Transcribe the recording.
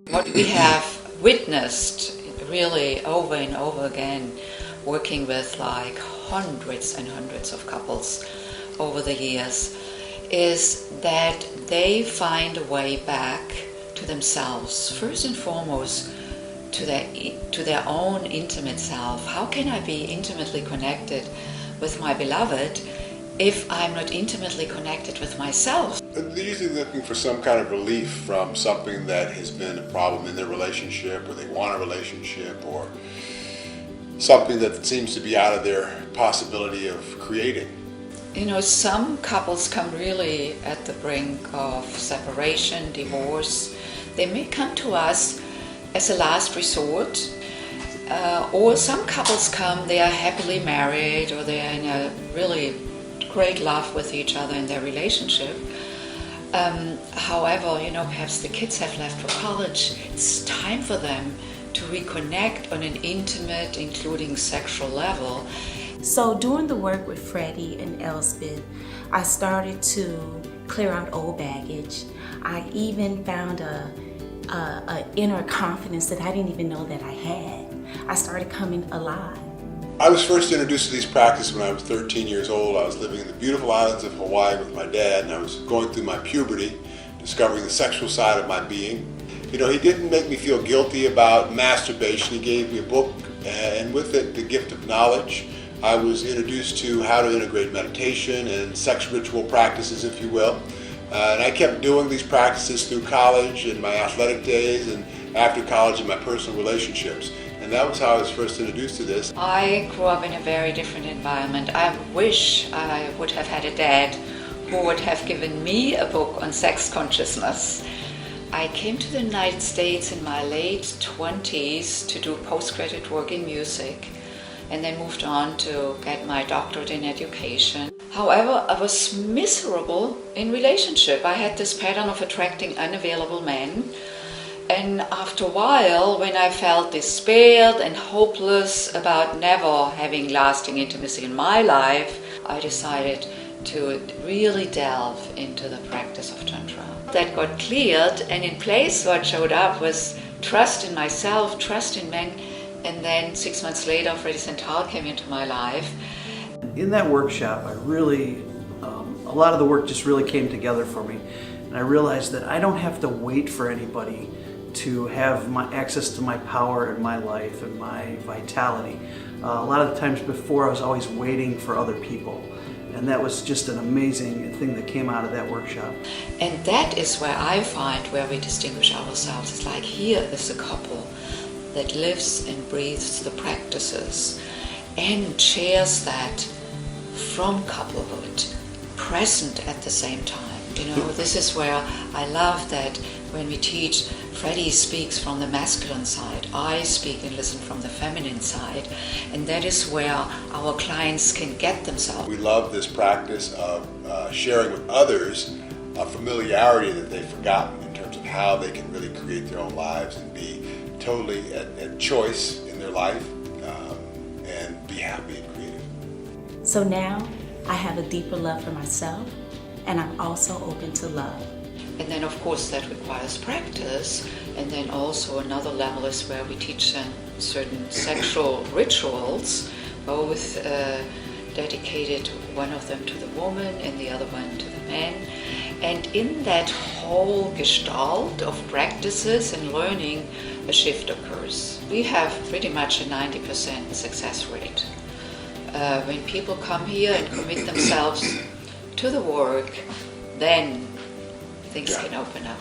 What we have witnessed really over and over again, working with like hundreds and hundreds of couples over the years, is that they find a way back to themselves, first and foremost to their own intimate self. How can I be intimately connected with my beloved if I'm not intimately connected with myself? They're usually looking for some kind of relief from something that has been a problem in their relationship, or they want a relationship, or something that seems to be out of their possibility of creating. You know, some couples come really at the brink of separation, divorce. They may come to us as a last resort, or some couples come, they are happily married, or they are in a really great love with each other in their relationship. However, you know, perhaps the kids have left for college. It's time for them to reconnect on an intimate, including sexual level. So doing the work with Freddy and Elsbeth, I started to clear out old baggage. I even found a inner confidence that I didn't even know that I had. I started coming alive. I was first introduced to these practices when I was 13 years old. I was living in the beautiful islands of Hawaii with my dad, and I was going through my puberty, discovering the sexual side of my being. You know, he didn't make me feel guilty about masturbation. He gave me a book, and with it, the gift of knowledge. I was introduced to how to integrate meditation and sex ritual practices, if you will. And I kept doing these practices through college and my athletic days, and after college in my personal relationships. And that was how I was first introduced to this. I grew up in a very different environment. I wish I would have had a dad who would have given me a book on sex consciousness. I came to the United States in my late 20s to do postgraduate work in music, and then moved on to get my doctorate in education. However, I was miserable in relationship. I had this pattern of attracting unavailable men. And after a while, when I felt despaired and hopeless about never having lasting intimacy in my life, I decided to really delve into the practice of Tantra. That got cleared, and in place what showed up was trust in myself, trust in men. And then 6 months later, Freddy Zental came into my life. In that workshop, I really, a lot of the work just really came together for me. And I realized that I don't have to wait for anybody to have my access to my power in my life and my vitality. A lot of the times before, I was always waiting for other people. And that was just an amazing thing that came out of that workshop. And that is where I find where we distinguish ourselves. It's like, here is a couple that lives and breathes the practices and shares that from couplehood, present at the same time. You know, this is where I love that when we teach, Freddy speaks from the masculine side, I speak and listen from the feminine side, and that is where our clients can get themselves. We love this practice of sharing with others a familiarity that they've forgotten in terms of how they can really create their own lives and be totally at choice in their life, and be happy and creative. So now I have a deeper love for myself, and I'm also open to love. And then of course that requires practice, and then also another level is where we teach them certain sexual rituals, both dedicated, one of them to the woman and the other one to the man. And in that whole gestalt of practices and learning, a shift occurs. We have pretty much a 90% success rate. When people come here and commit themselves to the work, then things can open up.